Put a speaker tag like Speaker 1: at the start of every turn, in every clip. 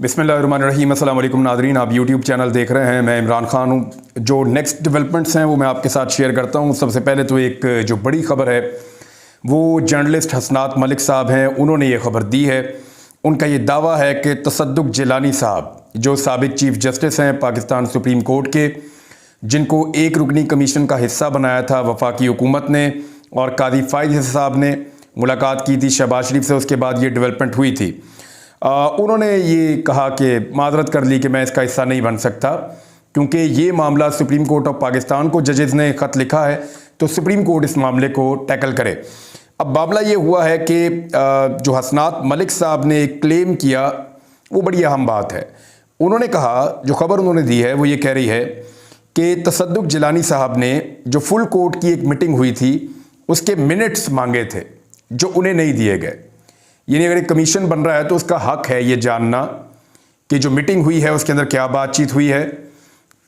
Speaker 1: बिस्मिल्लाहिर्रहमानिर्रहीम। अस्सलाम वालेकुम नाज़रीन, आप यूट्यूब चैनल देख रहे हैं। मैं इमरान खान हूँ। जो नेक्स्ट डेवलपमेंट्स हैं वो मैं आपके साथ शेयर करता हूँ। सबसे पहले तो एक जो बड़ी ख़बर है वो जर्नलिस्ट हसनात मलिक साहब हैं, उन्होंने ये ख़बर दी है। उनका ये दावा है कि तसद्दुक़ जिलानी साहब जो साबिक़ चीफ़ जस्टिस हैं पाकिस्तान सुप्रीम कोर्ट के, जिनको एक रुकनी कमीशन का हिस्सा बनाया था वफाकी हुकूमत ने, और कादी फ़ाइज़ साहब ने मुलाकात की थी शहबाज शरीफ से, उसके बाद ये डेवलपमेंट हुई थी। उन्होंने ये कहा कि माजरत कर ली कि मैं इसका हिस्सा नहीं बन सकता, क्योंकि ये मामला सुप्रीम कोर्ट ऑफ पाकिस्तान को जजेस ने ख़त लिखा है, तो सुप्रीम कोर्ट इस मामले को टैकल करे। अब मामला ये हुआ है कि जो हसनात मलिक साहब ने एक क्लेम किया वो बड़ी अहम बात है। उन्होंने कहा, जो ख़बर उन्होंने दी है वो ये कह रही है कि तसद्दुक़ जिलानी साहब ने जो फुल कोर्ट की एक मीटिंग हुई थी उसके मिनट्स मांगे थे जो उन्हें नहीं दिए गए। यानी अगर एक कमीशन बन रहा है तो उसका हक है ये जानना कि जो मीटिंग हुई है उसके अंदर क्या बातचीत हुई है,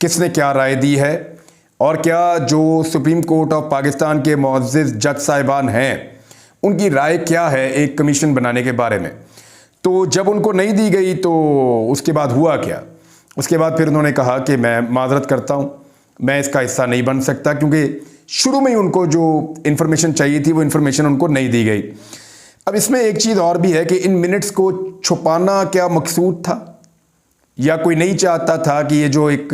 Speaker 1: किसने क्या राय दी है, और क्या जो सुप्रीम कोर्ट ऑफ पाकिस्तान के मुअज़्ज़िज़ जज साहिबान हैं उनकी राय क्या है एक कमीशन बनाने के बारे में। तो जब उनको नहीं दी गई तो उसके बाद हुआ क्या? उसके बाद फिर उन्होंने कहा कि मैं माजरत करता हूँ, मैं इसका हिस्सा नहीं बन सकता, क्योंकि शुरू में ही उनको जो इन्फॉर्मेशन चाहिए थी वो इन्फॉर्मेशन उनको नहीं दी गई। अब इसमें एक चीज़ और भी है कि इन मिनट्स को छुपाना क्या मकसूद था, या कोई नहीं चाहता था कि ये जो एक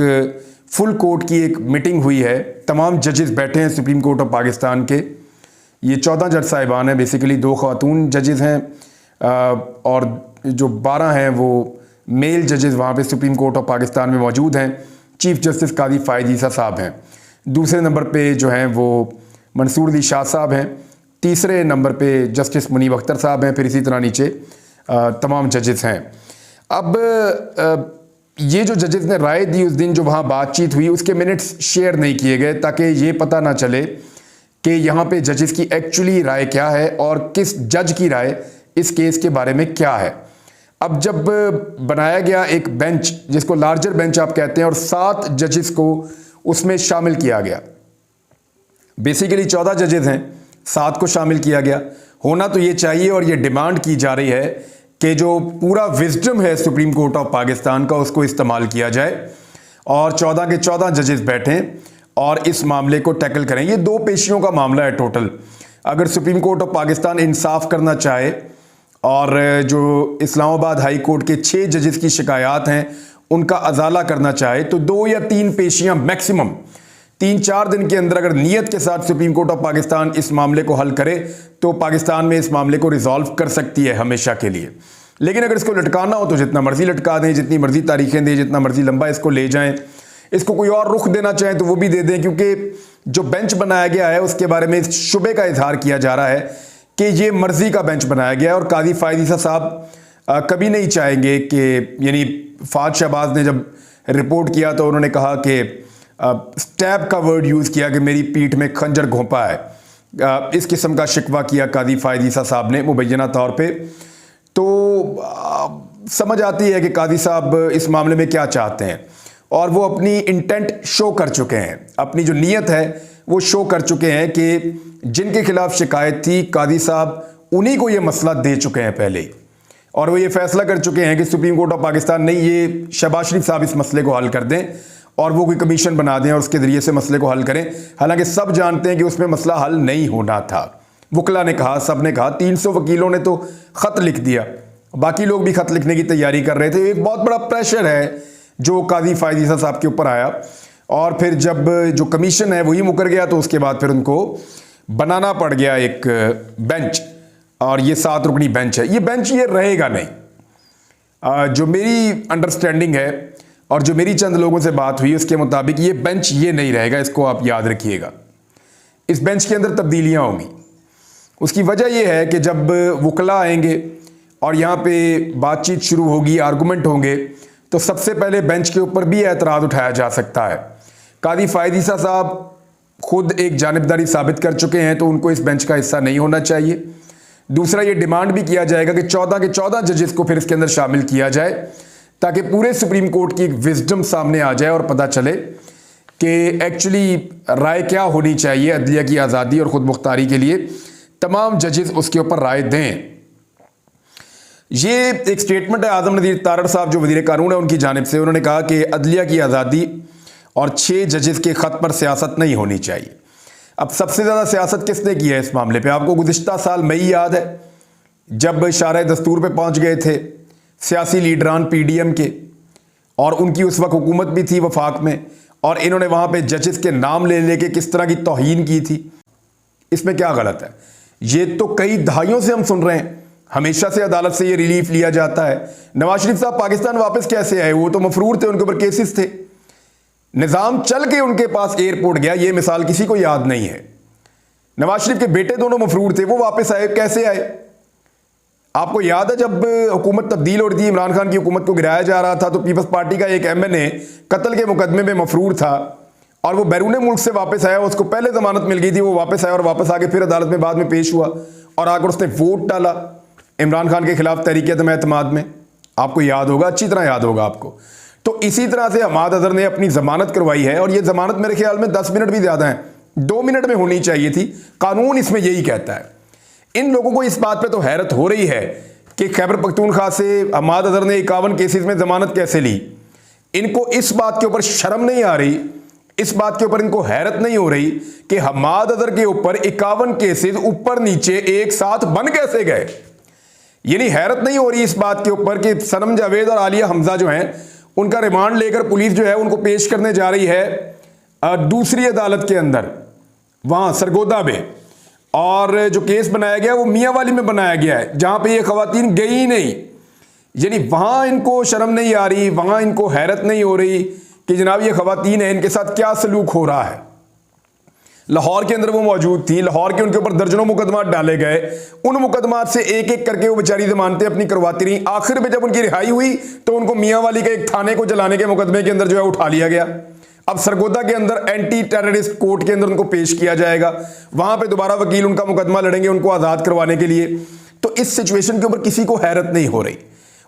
Speaker 1: फुल कोर्ट की एक मीटिंग हुई है, तमाम जजेस बैठे हैं सुप्रीम कोर्ट ऑफ पाकिस्तान के, ये 14 जज साहिबान हैं, बेसिकली 2 ख़वातून जजेस हैं और जो 12 हैं वो मेल जजेस वहाँ पे सुप्रीम कोर्ट ऑफ पाकिस्तान में मौजूद हैं। चीफ जस्टिस कादी फ़ाइज़ साहब हैं, दूसरे नंबर पे जो हैं वो मंसूर अली शाह साहब हैं, तीसरे नंबर पे जस्टिस मुनीब अख्तर साहब हैं, फिर इसी तरह नीचे तमाम जजेस हैं। अब ये जो जजेस ने राय दी उस दिन जो वहाँ बातचीत हुई उसके मिनट्स शेयर नहीं किए गए, ताकि ये पता ना चले कि यहाँ पे जजेस की एक्चुअली राय क्या है और किस जज की राय इस केस के बारे में क्या है। अब जब बनाया गया एक बेंच, जिसको लार्जर बेंच आप कहते हैं, और 7 जजेस को उसमें शामिल किया गया, बेसिकली 14 जजेस हैं, 7 को शामिल किया गया। होना तो ये चाहिए और ये डिमांड की जा रही है कि जो पूरा विजडम है सुप्रीम कोर्ट ऑफ पाकिस्तान का उसको इस्तेमाल किया जाए और 14 के 14 जजेस बैठें और इस मामले को टैकल करें। ये 2 पेशियों का मामला है टोटल। अगर सुप्रीम कोर्ट ऑफ पाकिस्तान इंसाफ करना चाहे और जो इस्लामाबाद हाई कोर्ट के 6 जजेस की शिकायत हैं उनका अजाला करना चाहे, तो 2 या 3 पेशियां मैक्सिमम 3-4 दिन के अंदर अगर नीयत के साथ सुप्रीम कोर्ट ऑफ पाकिस्तान इस मामले को हल करे तो पाकिस्तान में इस मामले को रिजॉल्व कर सकती है हमेशा के लिए। लेकिन अगर इसको लटकाना हो तो जितना मर्जी लटका दें, जितनी मर्जी तारीखें दें, जितना मर्जी लंबा इसको ले जाएं। इसको कोई और रुख देना चाहें तो वो भी दे दें, क्योंकि जो बेंच बनाया गया है उसके बारे में इस शुबे का इजहार किया जा रहा है कि ये मर्जी का बेंच बनाया गया है। और कादी फ़ाइज़ साहब कभी नहीं चाहेंगे कि, यानी फाज शहबाज ने जब रिपोर्ट किया तो उन्होंने कहा कि स्टैब का वर्ड यूज़ किया कि मेरी पीठ में खंजर घोंपा है, इस किस्म का शिकवा किया कादी फ़ाइज़ साहब ने मुबैना तौर पे। तो समझ आती है कि कादी साहब इस मामले में क्या चाहते हैं, और वो अपनी इंटेंट शो कर चुके हैं, अपनी जो नीयत है वो शो कर चुके हैं कि जिनके खिलाफ शिकायत थी कादी साहब उन्हीं को ये मसला दे चुके हैं पहले ही, और वो ये फैसला कर चुके हैं कि सुप्रीम कोर्ट ऑफ पाकिस्तान नहीं, ये शहबाज शरीफ साहब इस मसले को हल कर दें और वो कोई कमीशन बना दें और उसके ज़रिए से मसले को हल करें। हालांकि सब जानते हैं कि उसमें मसला हल नहीं होना था। वकला ने कहा, सब ने कहा, 300 वकीलों ने तो ख़त लिख दिया, बाकी लोग भी ख़त लिखने की तैयारी कर रहे थे। एक बहुत बड़ा प्रेशर है जो कादी फ़ाइज़ साहब के ऊपर आया, और फिर जब जो कमीशन है वही मुकर गया तो उसके बाद फिर उनको बनाना पड़ गया एक बेंच, और ये 7 रुकनी बेंच है। ये बेंच ये रहेगा नहीं। जो मेरी अंडरस्टैंडिंग है और जो मेरी चंद लोगों से बात हुई उसके मुताबिक ये बेंच ये नहीं रहेगा, इसको आप याद रखिएगा। इस बेंच के अंदर तब्दीलियां होंगी। उसकी वजह यह है कि जब वकला आएंगे और यहाँ पे बातचीत शुरू होगी, आर्गूमेंट होंगे, तो सबसे पहले बेंच के ऊपर भी एतराज़ उठाया जा सकता है। कादी फ़ाइज़ साहब खुद एक जानिबदारी साबित कर चुके हैं, तो उनको इस बेंच का हिस्सा नहीं होना चाहिए। दूसरा, ये डिमांड भी किया जाएगा कि 14 के 14 जजेस को फिर इसके अंदर शामिल किया जाए, ताकि पूरे सुप्रीम कोर्ट की एक विजडम सामने आ जाए और पता चले कि एक्चुअली राय क्या होनी चाहिए अदलिया की आज़ादी और ख़ुद मुख्तारी के लिए। तमाम जजेस उसके ऊपर राय दें। ये एक स्टेटमेंट है आजम नज़ीर तारड़ साहब जो वज़ीर कानून है उनकी जानिब से। उन्होंने कहा कि अदलिया की आज़ादी और 6 जजेस के ख़त पर सियासत नहीं होनी चाहिए। अब सबसे ज़्यादा सियासत किसने की है इस मामले पे? आपको गुज़िश्ता साल मई याद है जब शारे दस्तूर पे पहुंच गए थे सियासी लीडरान PDM के, और उनकी उस वक्त हुकूमत भी थी वफाक में, और इन्होंने वहाँ पे जजेस के नाम ले लेके किस तरह की तौहीन की थी। इसमें क्या गलत है? ये तो कई दहाइयों से हम सुन रहे हैं, हमेशा से अदालत से ये रिलीफ लिया जाता है। नवाज शरीफ साहब पाकिस्तान वापस कैसे आए? वो तो मफरूर थे, उनके ऊपर केसेस थे, निज़ाम चल के उनके पास एयरपोर्ट गया। ये मिसाल किसी को याद नहीं है। नवाज शरीफ के बेटे दोनों मफरूर थे, वो वापस आए, कैसे आए? आपको याद है जब हुकूमत तब्दील हो रही थी, इमरान खान की हुकूमत को गिराया जा रहा था, तो पीपल्स पार्टी का एक MNA कत्ल के मुकदमे में मफरूर था और वो बैरून मुल्क से वापस आया। उसको पहले जमानत मिल गई थी, वो वापस आया और वापस आके फिर अदालत में बाद में पेश हुआ और आकर उसने वोट डाला इमरान खान के खिलाफ तहरीक एतमाद में। आपको याद होगा, अच्छी तरह याद होगा आपको। तो इसी तरह से हमाद अजहर ने अपनी जमानत करवाई है, और ये जमानत मेरे ख्याल में 10 मिनट भी ज्यादा है, 2 मिनट में होनी चाहिए थी। कानून इसमें यही कहता है। इन लोगों को इस बात पे तो हैरत हो रही है कि खैबर पख्तूनख्वा से हमाद अजहर ने 51 केसेस में जमानत कैसे ली। इनको इस बात के ऊपर शर्म नहीं आ रही, इस बात के ऊपर इनको हैरत नहीं हो रही कि हमाद अजहर के ऊपर 51 केसेस ऊपर नीचे एक साथ बन कैसे गए। यानी हैरत नहीं हो रही इस बात के ऊपर कि सनम जावेद और आलिया हमजा जो हैं उनका रिमांड लेकर पुलिस जो है उनको पेश करने जा रही है दूसरी अदालत के अंदर, वहां सरगोदा में, और जो केस बनाया गया वो मियां वाली में बनाया गया है जहां पे ये खवातीन गई ही नहीं। यानी वहां इनको शर्म नहीं आ रही, वहां इनको हैरत नहीं हो रही कि जनाब ये खवातीन है, इनके साथ क्या सलूक हो रहा है। लाहौर के अंदर वो मौजूद थी, लाहौर के उनके ऊपर दर्जनों मुकदमात डाले गए, उन मुकदमात से एक एक करके वो बेचारी जमानतें अपनी करवाती रही। आखिर में जब उनकी रिहाई हुई तो उनको मियां वाली के एक थाने को जलाने के मुकदमे के अंदर जो है उठा लिया गया। अब सरगोदा के अंदर एंटी टेररिस्ट कोर्ट के अंदर उनको पेश किया जाएगा, वहां पे दोबारा वकील उनका मुकदमा लड़ेंगे उनको आजाद करवाने के लिए। तो इस सिचुएशन के ऊपर किसी को हैरत नहीं हो रही।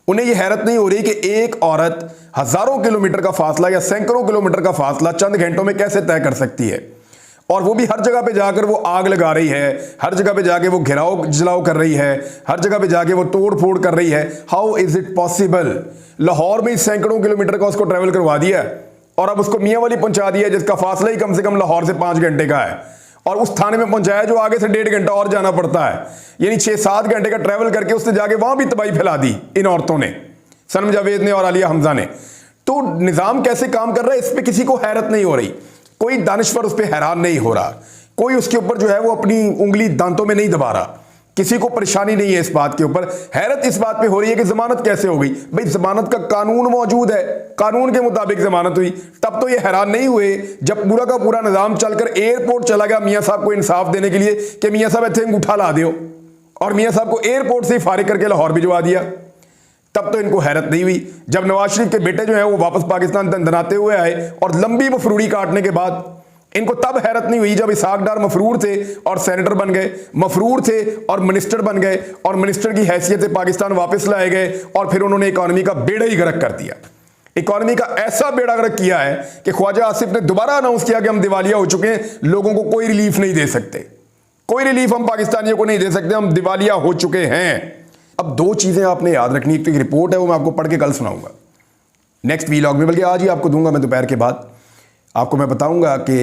Speaker 1: उन्हें यह हैरत नहीं हो रही कि एक औरत हजारों किलोमीटर का फासला या सैकड़ों किलोमीटर का फासला चंद घंटों में कैसे तय कर सकती है, और वो भी हर जगह पे जाकर वो आग लगा रही है, हर जगह पे जाके वो घेराव जलाव कर रही है, हर जगह पे जाके वो तोड़ फोड़ कर रही है। How is it possible? Lahore में सैकड़ों किलोमीटर का उसको ट्रेवल करवा दिया और अब उसको मियां वाली पहुंचा दिया जिसका फासला ही कम से कम लाहौर से 5 घंटे का है, और उस थाने में पहुंचाया जो आगे से 1.5 घंटा और जाना पड़ता है। यानी 6-7 घंटे का ट्रेवल करके उसने जाके वहां भी तबाही फैला दी इन औरतों ने, सनम जावेद ने और आलिया हमजा ने। तो निजाम कैसे काम कर रहा है इस पर किसी को हैरत नहीं हो रही, कोई दानिश्वर उस पर हैरान नहीं हो रहा, कोई उसके ऊपर जो है वो अपनी उंगली दांतों में नहीं दबा रहा, किसी को परेशानी नहीं है इस बात के ऊपर। हैरत इस बात पे हो रही है कि जमानत कैसे हो गई। भाई जमानत का कानून मौजूद है, कानून के मुताबिक जमानत हुई, तब तो ये हैरान नहीं हुए जब पूरा का पूरा निजाम चलकर एयरपोर्ट चला गया मियां साहब को इंसाफ देने के लिए कि मियां साहब इतने अंगूठा ला दो, और मियां साहब को एयरपोर्ट से फारिग करके लाहौर भिजवा दिया। तब तो इनको हैरत नहीं हुई। जब नवाज शरीफ के बेटे जो है वो वापस पाकिस्तान दंदनाते हुए आए और लंबी मफरूरी काटने के बाद, इनको तब हैरत नहीं हुई जब इसहाक डार मफरूर थे और सेनेटर बन गए, मफरूर थे और मिनिस्टर बन गए, और मिनिस्टर की हैसियत से पाकिस्तान वापस लाए गए, और फिर उन्होंने इकॉनमी का बेड़ा ही गर्क कर दिया। इकॉनमी का ऐसा बेड़ा गर्क किया है कि ख्वाजा आसिफ ने दोबारा अनाउंस किया कि हम दिवालिया हो चुके हैं, लोगों को कोई रिलीफ नहीं दे सकते, कोई रिलीफ हम पाकिस्तानियों को नहीं दे सकते, हम दिवालिया हो चुके हैं। अब 2 चीजें आपने याद रखनी, एक तो एक रिपोर्ट है वो मैं आपको पढ़ के कल सुनाऊंगा नेक्स्ट वीलॉग में, बल्कि आज ही आपको दूंगा मैं दोपहर के बाद। आपको मैं बताऊंगा कि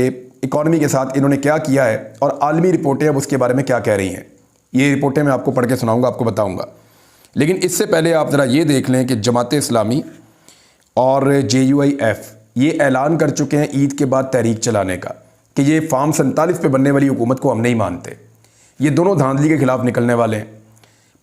Speaker 1: इकॉनमी के साथ इन्होंने क्या किया है और आलमी रिपोर्टें अब उसके बारे में क्या कह रही हैं। ये रिपोर्टें मैं आपको पढ़ के सुनाऊंगा, आपको बताऊंगा। लेकिन इससे पहले आप ज़रा ये देख लें कि जमात इस्लामी और JUIF ये ऐलान कर चुके हैं ईद के बाद तहरीक चलाने का कि ये फार्म 47 पे बनने वाली हुकूमत को हम नहीं मानते। ये दोनों धांधली के खिलाफ निकलने वाले हैं।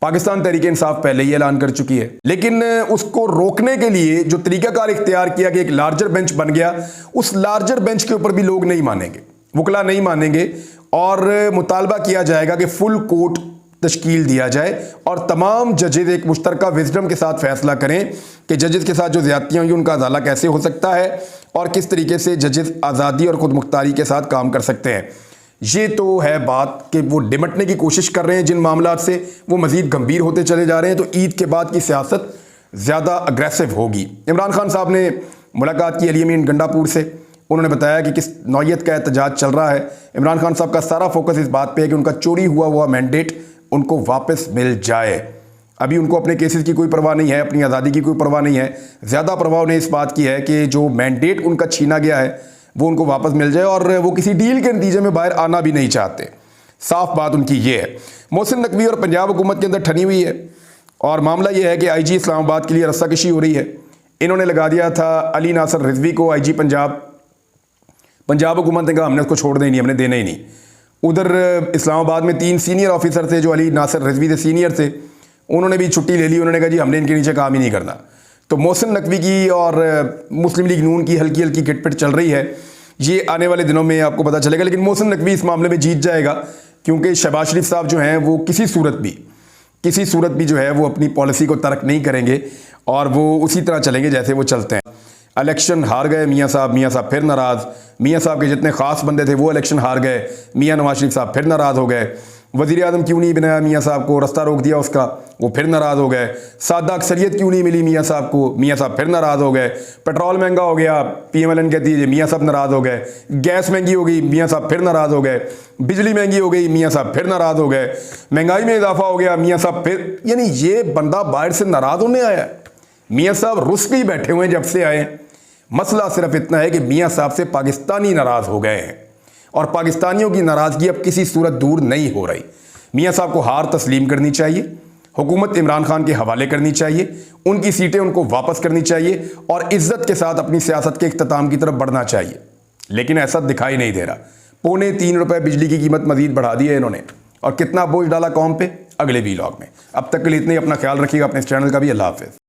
Speaker 1: पाकिस्तान तहरीक इंसाफ पहले ही ऐलान कर चुकी है, लेकिन उसको रोकने के लिए जो तरीकाकार इख्तियार किया कि एक लार्जर बेंच बन गया, उस लार्जर बेंच के ऊपर भी लोग नहीं मानेंगे, वकला नहीं मानेंगे, और मुतालबा किया जाएगा कि फुल कोर्ट तश्कील दिया जाए और तमाम जजेज एक मुश्तरका विजडम के साथ फैसला करें कि जजेस के साथ जो ज़्यादतियाँ हुई उनका अजाला कैसे हो सकता है और किस तरीके से जजेस आज़ादी और खुद मुख्तारी के साथ काम कर सकते हैं। ये तो है बात कि वो निपटने की कोशिश कर रहे हैं जिन मामलात से, वो मज़ीद गंभीर होते चले जा रहे हैं। तो ईद के बाद की सियासत ज़्यादा अग्रेसिव होगी। इमरान खान साहब ने मुलाकात की अली अमीन गंडापुर से, उन्होंने बताया कि किस नौयत का एहतजाज चल रहा है। इमरान खान साहब का सारा फोकस इस बात पे है कि उनका चोरी हुआ मैंडेट उनको वापस मिल जाए। अभी उनको अपने केसेस की कोई परवाह नहीं है, अपनी आज़ादी की कोई परवाह नहीं है। ज़्यादा परवाह उन्हें इस बात की है कि जो मैंडेट उनका छीना गया है वो उनको वापस मिल जाए, और वो किसी डील के नतीजे में बाहर आना भी नहीं चाहते। साफ बात उनकी ये है। मोहसिन नकवी और पंजाब हुकूमत के अंदर ठनी हुई है, और मामला ये है कि आईजी इस्लामाबाद के लिए रस्साकशी हो रही है। इन्होंने लगा दिया था अली नासर रिजवी को आईजी पंजाब। पंजाब हुकूमत ने कहा हमने उसको छोड़ देनी, हमने देना ही नहीं। उधर इस्लामाबाद में 3 सीनियर ऑफिसर थे जो अली नासर रिजवी से सीनियर थे, उन्होंने भी छुट्टी ले ली। उन्होंने कहा जी हमने इनके नीचे काम ही नहीं करना। तो मोहसिन नकवी की और मुस्लिम लीग नून की हल्की हल्की किटपिट चल रही है। ये आने वाले दिनों में आपको पता चलेगा, लेकिन मोहसिन नकवी इस मामले में जीत जाएगा, क्योंकि शहबाज शरीफ साहब जो हैं वो किसी सूरत भी जो है वो अपनी पॉलिसी को तर्क नहीं करेंगे, और वो उसी तरह चलेंगे जैसे वो चलते हैं। इलेक्शन हार गए मियाँ साहब फिर नाराज़। मियाँ साहब के जितने ख़ास बंदे थे वो इलेक्शन हार गए, मियाँ नवाज शरीफ साहब फिर नाराज़ हो गए। वज़ीर आज़म क्यों नहीं बनाया मियाँ साहब को, रास्ता रोक दिया उसका, वो फिर नाराज़ हो गए। सादा अक्सरियत क्यों नहीं मिली मियाँ साहब को, मियाँ साहब फिर नाराज़ हो गए। पेट्रोल महंगा हो गया, PMLN कहती है, मियाँ साहब नाराज़ हो गए। गैस महंगी हो गई, मियाँ साहब फिर नाराज़ हो गए। बिजली महंगी हो गई, मियाँ साहब फिर नाराज़ हो गए। महंगाई में इजाफा हो गया, मियाँ साहब फिर, यानी ये बंदा बाहर से नाराज़ होने आया है। मियाँ साहब रुस के ही बैठे हुए हैं जब से आए हैं। मसला सिर्फ इतना है कि मियाँ साहब से पाकिस्तानी नाराज़ हो गए हैं, और पाकिस्तानियों की नाराज़गी अब किसी सूरत दूर नहीं हो रही। मियाँ साहब को हार तस्लीम करनी चाहिए, हुकूमत इमरान खान के हवाले करनी चाहिए, उनकी सीटें उनको वापस करनी चाहिए, और इज्जत के साथ अपनी सियासत के इख्तिताम की तरफ बढ़ना चाहिए। लेकिन ऐसा दिखाई नहीं दे रहा। 3.25 रुपये बिजली की कीमत मजीद बढ़ा दी है इन्होंने, और कितना बोझ डाला कौम पे, अगले वीलॉग में। अब तक के लिए इतने ही। अपना ख्याल रखिएगा, अपने इस चैनल का भी। अल्लाह हाफ़िज़।